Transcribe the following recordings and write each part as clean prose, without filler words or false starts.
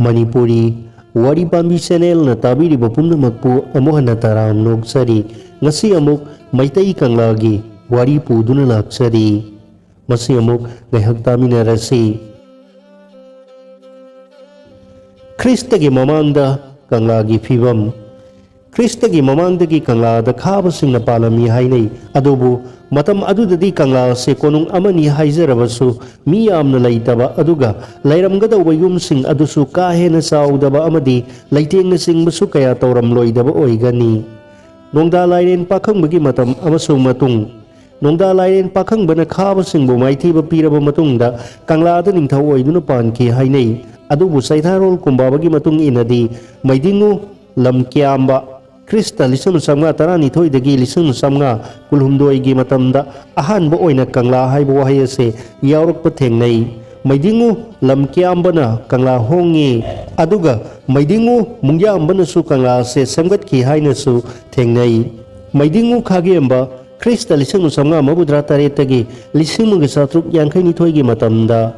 Manipuri Wari Pambi Channel na tabiriba pumnamakpu amuhan na taram nogsari ngasi amuk Maitai Kanglagi wari puduna laksari masi amuk ngaihak taminarasi Kristagi mamangda Kanglagi fibam Kristagi mamangdagi Kanglada khabasing na palami hainay adubu matam adudadi Kangla se konung amani haizarabasu miyam na laitaba aduga lairamgadaw yumsing adusu kahena saudaba amadi laiteng na sing basu kaya tauramloidaba oigani nongda lainen pakhang bagi matam amasung matung nongda lainen pakhang bana khabasing bu maithiba piraba matungda Kanglada ningthau oiduna panki hainay adubu saitharol kumbabagi matung inadi maidingu lam kiamba Krista lisung samga tarani thoi dagi lisung samga kulhumdoi gi matamda ahan bo oina Kangla hai bo wahai ase yaurok pathengnai maidingu lam kiambana Kangla hongi aduga maidingu mungyambana su Kangla se samgat ki haina su thengnai maidingu khagemba Krista lisung samga mabudra tare tagi lisung ga satruk yankhai ni thoi gi matamda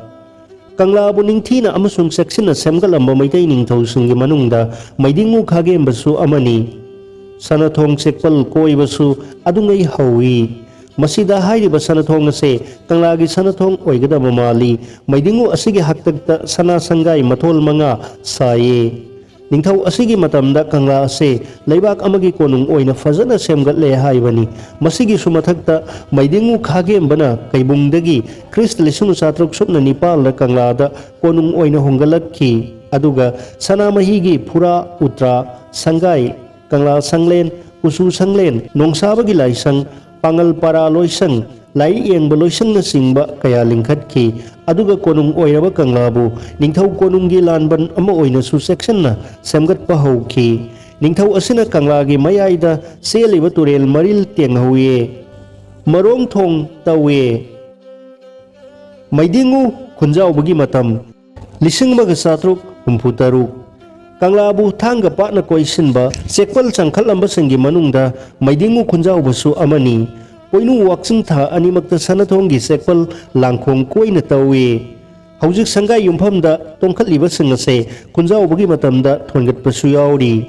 Kangla bu ningthina amasung section na semgalamba maitai ningthau sungi manungda maidingu khagemba su amani Sanathong sekpal koibasu adungai hawi masida hairiba sanathong ase Kanglagi sanathong oigadaba mali maidingu asigi haktagta sana sangai mathol manga saye ningthau asigi matamda Kangla ase leibak amagi konung oina fazana semgatle haibani masigi sumathakta maidingu khagembana kaibungdagi Krist lisunu satruk subna nipal la Kanglada konung oina hongalakki aduga sanamahigi pura utra sangai Kangla sanglen usu sanglen nongsabagi laisang pangal para loisang lai yang beloisang na singba kaya lingkat ki aduga konung oiraba Kanglabu ningthau konung gi lanban ama oina su section na semgat pahau ki ningthau asina Kanglagi mayaida seliba turel maril tiang hawiye marong thong tawe maidingu khunjau bagi matam lising maga satruk humputaruk Kanglabu thangga patna koisinba sekpal changkhalamba sangi manungda maidingu khunjau basu amani poinu waksing tha animakta sanathonggi sekpal langkhong koina tawe haujik sangai yumphamda tongkhatliba singase khunjau bagi matamda thongat pasu yauri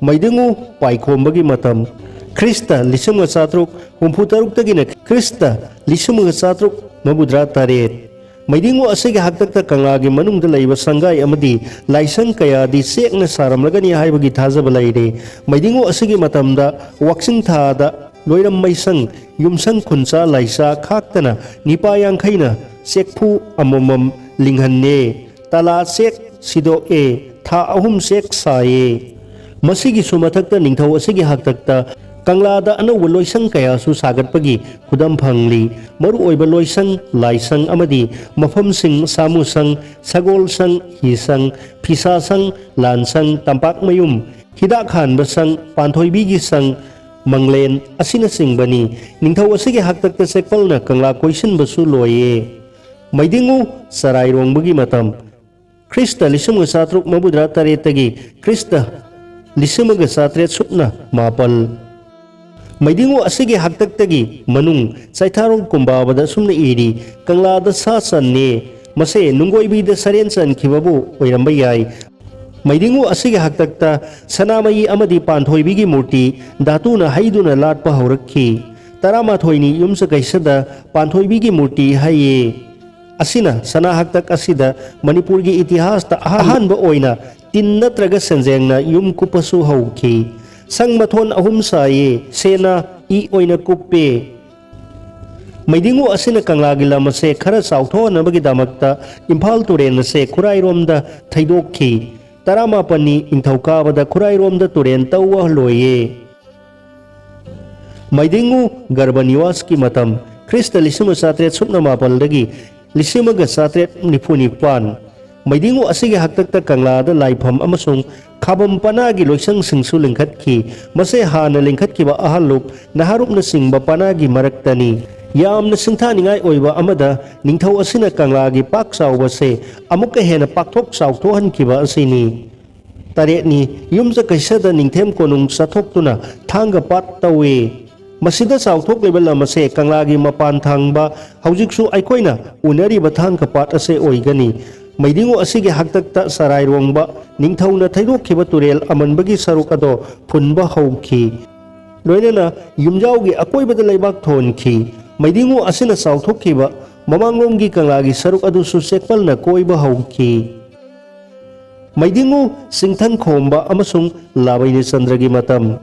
maidingu paikhombagi matam Krista lisunga satruk humputaruk tagina Krista lisunga satruk mabudra taret maidingu asigi haktakta Kanglagi manungda laiba sangai amadi laisang kaya di sekna saramlagani haibagi thajaba laire maidingu asigi matamda waksing thada loiram maisang yumsang khuncha laisa khaktana nipayang khaina sekphu amomam linghanne tala sek sido e tha ahum sek saye masigi sumathakta ningthau asigi haktakta Kanglada anauba loisang kaya su sagatpagi khudam phangli maru oiba loisang laisang amadi mafamsing samusang sagolsang hisang phisasang lansang tampak mayum hidak hanbasang panthoibigi sang manglen asina singbani ningthau asigi haktakta sekpalna Kangla koisin basu loye maidingu sarairong bagi matam Krista lisumga satruk mabudra taretagi Krista lisumga satret supna mapal maidingu asigi haktaktagi manung saitharong kumbabada sumna iri Kanglada sasanne mase nungoibida sarensan kibabu oiramba yai maidingu asigi haktakta sanamayi amadi panthoibigi murti datuna haiduna latpa haurakki taramathoini yumsa kaisada panthoibigi murti haye asina sana haktak asida Manipurgi itihasta ahanba oina tin natraga sanjengna yum kupasu hauki sang mathon ahum saye sena I oina kuppe maidingu asina Kanglagi lamase khara sauthonabagi damakta Imphal turen se khurairomda thaidokki taramapani ingthaukabada khurairomda turen tawwa loye maidingu garbaniwas ki matam Krista lisuma satret supna mapaldagi lisuma ga satret nipunipan maidingu asigi haktakta Kanglada laifam amasung khabam panagi loisang singsu lingkhatki mase hana lingkhatkiba ahaluk naharup na singba panagi maraktani yamna singthaningai oiba amada ningthau asina Kanglagi pak saubase amuka hena pakthok sauthohankiba asini taretni yumja kaisada ningthem konung sathoktuna thanga pat tawe masida sauthok level amase Kanglagi mapan thangba haujiksu aikoina unari bathang kapat ase oigani Maidingu asigi haktakta sarairongba ningthauna thaidokhiba turel amanbagi saruk ado phunba hauki loinana yumjaugi akoibada leibak thonki maidingu asina sauthokhiba mamanglomgi kanglagi saruk adu su sekpalna koiba hauki maidingu singthan khomba amasung labaini chandragi matam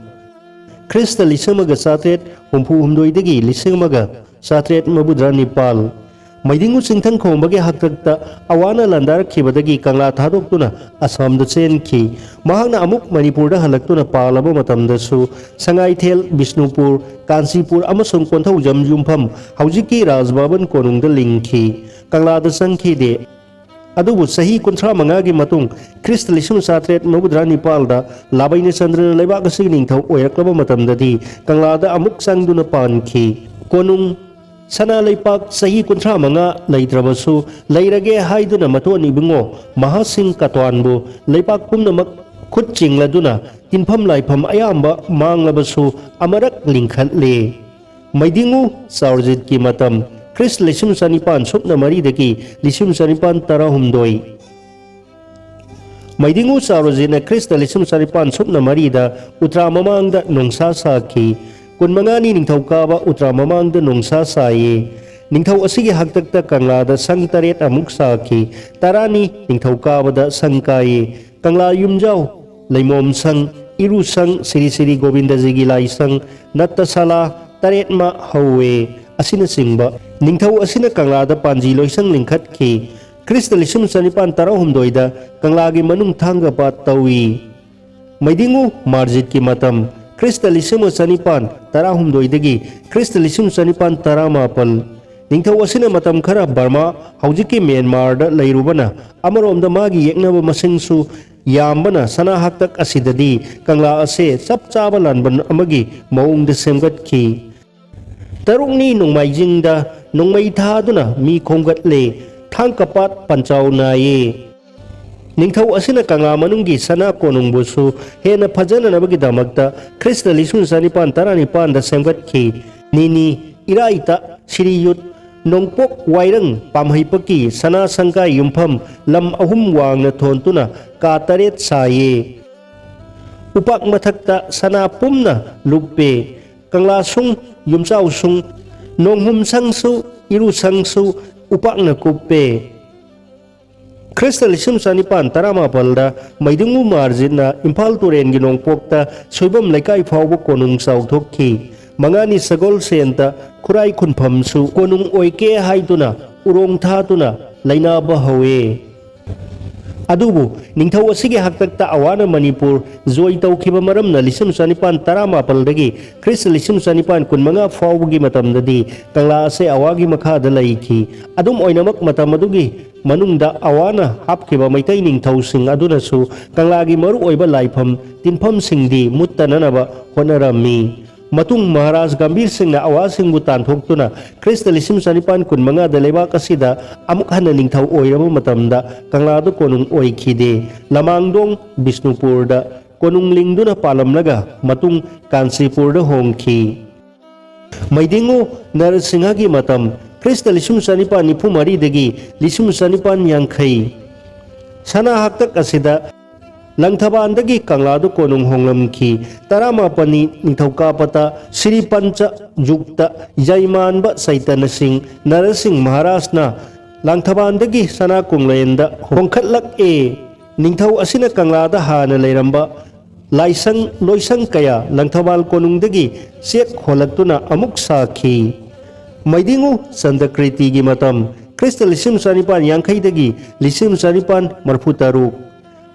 Krista lisamaga satret humpu humdoidagi lisamaga satret mabudra nipal Maidingu singthan khombagi haktakta awana landar khibadagi kangla thadoktuna Assam da chenki mahakna amuk Manipur da halaktuna palaba matamdasu Sangaithel Bishnupur Kansipur amasung konthau jamjumpham haujiki Rajbaban konungda lingki kangla da sangki de adubu sahi kunthra mangagi matung Krista lisum satret mabudra nipal da labaini chandra leibak asig ningthau oiraklaba matamdadi kangla da amuk sangduna panki konung Sana leipak sahi kunthra manga leitrabasu leirage haiduna matoni bungo mahasing katwanbu leipak pumnamak khut chingladuna tinpham laifam ayamba manglabasu amarak lingkhatle maidingu saurjit ki matam Kris lisum sanipan supna mari deki lisum sanipan tarahumdoi maidingu saurjina Kris lisum sanipan supna mari da utra mamangda nongsa saki Kun mangani ningthau kaba utra mamangda nongsa saye ningthau asigi haktakta kangla da sang taret amuk saki tarani ningthau kaba da sang kaye kangla yumjau leimom sang iru sang siri siri govinda jigi lai sang natta sala taret ma hawe asina singba ningthau asina kangla da panji loisang lingkhat ki Krista lisum sanipan tarahumdoida kangla gi manung thanga pa tawi maidingu marjit ki matam Krista lisum sanipan tarahumdoidagi Krista lisum sanipan taramapal ningthau asina matam khara Burma haujiki Myanmar da leirubana amaromda magi yeknaba masingsu yambana sana haktak asidadi kangla ase chap chaba lanban amagi maungda semgatki tarungni nongmaijingda nongmai thaduna mi khonggatle thangkapat panchau naye Ningthau asina kangla manunggi sana konungbusu hena phajana nabagi damakta Krista lisum sanipan taranipan da semgatki nini iraita siriyut nongpok wairang pamhaipaki sana sangkai yumpham lam ahum wangna thontuna ka taret saye upak mathakta sana pumna luppe kangla sung yumchau sung nonghum sangsu iru sangsu upakna kuppe Krista lisum sanipan taramapalda maidingu marjina Imphal turen gi nongpokta soibam laikai phawbu konung sauthokki mangani sagol senta khurai khunphamsu konung oike haiduna urong thatuna lainaba hawe adubu ningthau asigi haktakta awana Manipur zoi tawkhiba maramna lisum sanipan taramapaldagi Krista lisum sanipan kunmanga phawbugi matamdadi kangla ase awagi makhada laiki adum oinamak matamadugi manungda awana hapkiba maitai ningthau sing adunasu kanglagi maru oiba laifam tinpham singdi muttananaba honarami matung Maharaj Gambir Singh awasing butan thoktuna Krista lisum sanipan kunmanga da leibak asida amuk hana ningthau oiraba matamda kangladu konung oikhide lamangdong Bishnupur da konung lingduna palamlaga matung Kansipur da hongki maidingu Narasingha gi matam Krista lisum sanipan nipu mari dagi lisum sanipan yangkai sana haktak asida langthabandagi kangladu konung honglamki taramapani ningthauka pata Sri Pancha Yukta Jaimanba Saitana Singh Narasingh Maharajna langthabandagi sana kunglenda hongkhatlak ningthau asina kanglada hana leiramba laisang loisang kaya langthabal konungdagi sek holaktuna amuk sakhi maidingu sandakriti gi matam Krista lisum sanipan yangkhaidagi lisum sanipan marfutaruk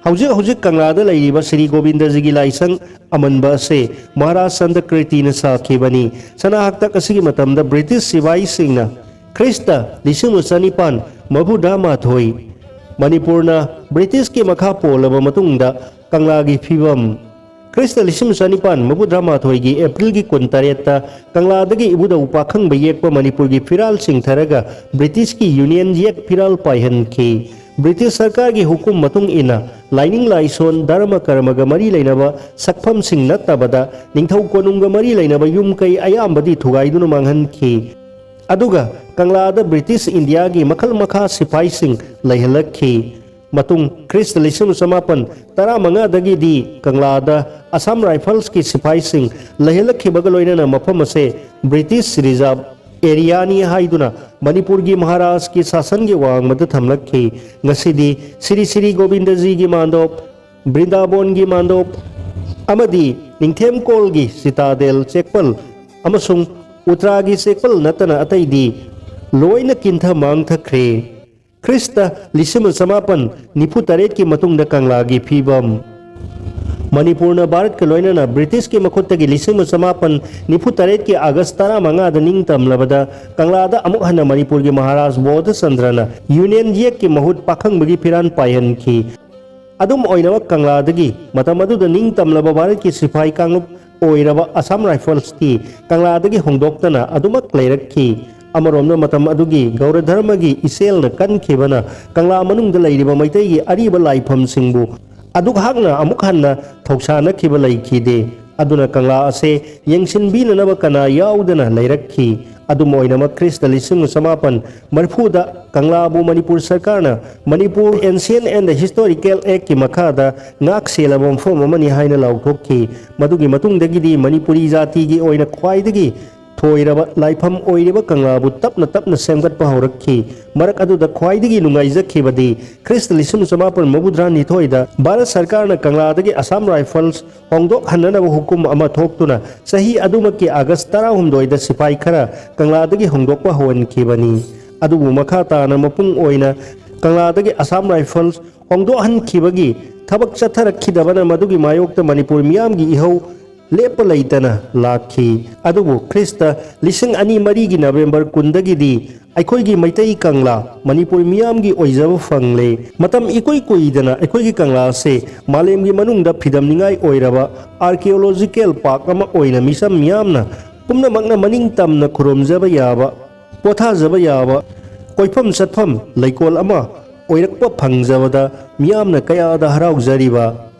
hujik kanglada laiba Sri Govinda jigi laisang amanba se Maharaj sandakriti na sakhibani sana haktak asigi matamda British Sibai Singna Krista lisum sanipan mabudha mathoi Manipurna British ki makha polaba matungda kanglagi phibam Krista lisum sanipan mabudha mathoi gi April gi kuntareta kangladagi ibuda upakhang bayekpa Manipur gi firal singtharaga British ki Union yek firal paihan ki British sarkar gi hukum matung ina lining laison dharma karmaga mari lainaba sakpham sing nattabada ningthau konungga mari lainaba yum kai ayambadi thugaiduna manghan ki aduga Kanglada British India gi makal makha sipai sing laihalakhi matung Krist lisung samapan tara manga dagi di Kanglada Assam Rifles ki sipai sing laihalakhi bagaloina na mafam ase British Reserve area ni haiduna Manipur gi Maharaj ki sasan gi wang mad thamlakhi ngasidi Sri Sri Govinda ji gi mandop Brindabon gi mandop amadi Ningthem Kol gi Citadel Chekpal amasung Utra gi Chekpal natana atai di loina kintha mang thakre Krista lisim samapan nipu taret ki matung da Kangla gi phibam Manipur na Bharat ka loina na British ki makhutta gi lisim samapan nipu taret ki August tara manga da ningtam labada Kangla da amuk hana Manipur gi Maharaj Bodh Chandrana Union Jack ki mahut pakhang bagi piran payan ki adum oinawa Kangla dagi matam adu da ningtam laba Bharat ki sipai kanglup oiraba Assam Rifles ki Kangla dagi hongdoktana adumak leirakhi Amaromna matam adugi Gaura Dharma gi isel na kan khibana Kangla manung da lairiba maitai gi ariba laifam singbu aduk hakna amuk hanna thoksana khiba laikhi de aduna Kangla ase yengsin bina naba kana yaudana lairakhi adumoinama Krista lisung samapan marfuda Kangla bu Manipur sarkarna Manipur Ancient and Historical Act ki makhada ngak selabam form amani haina lauthokhi madugi matungdagi di Manipuri jati gi oina khwaidagi thoiraba laifam oiriba Kangla bu tapna semgat pa horakhi marak adu da khwaidagi nungaijakhi badi Krist lisum samapan mabudra ni thoida Bharat sarkar na Kangla dagi Assam Rifles hongdok hanana hukum ama thoktuna sahi adumakki August 12 da sipai khara Kangla dagi hongdok pa hoan khibani adubu makata na mapung oina Kangla dagi Assam Rifles hongdok han khibagi thabak chatharakkhidabana madugi mayokta Manipur miyam gi ihau lepa laitana lakhi adubu Krista lising ani mari gi November kundagi di aikoi gi maitai Kangla Manipur miyam gi oijaba fangle matam ikoi koidana aikoi gi Kangla se malem gi manungda phidam ningai oiraba archaeological park ama oina misam miyamna pumna makna maning tamna khurumjaba yaba pothajaba yaba koifam satfam laikol ama oirakpa phangjabada miyamna kaya da haraujariba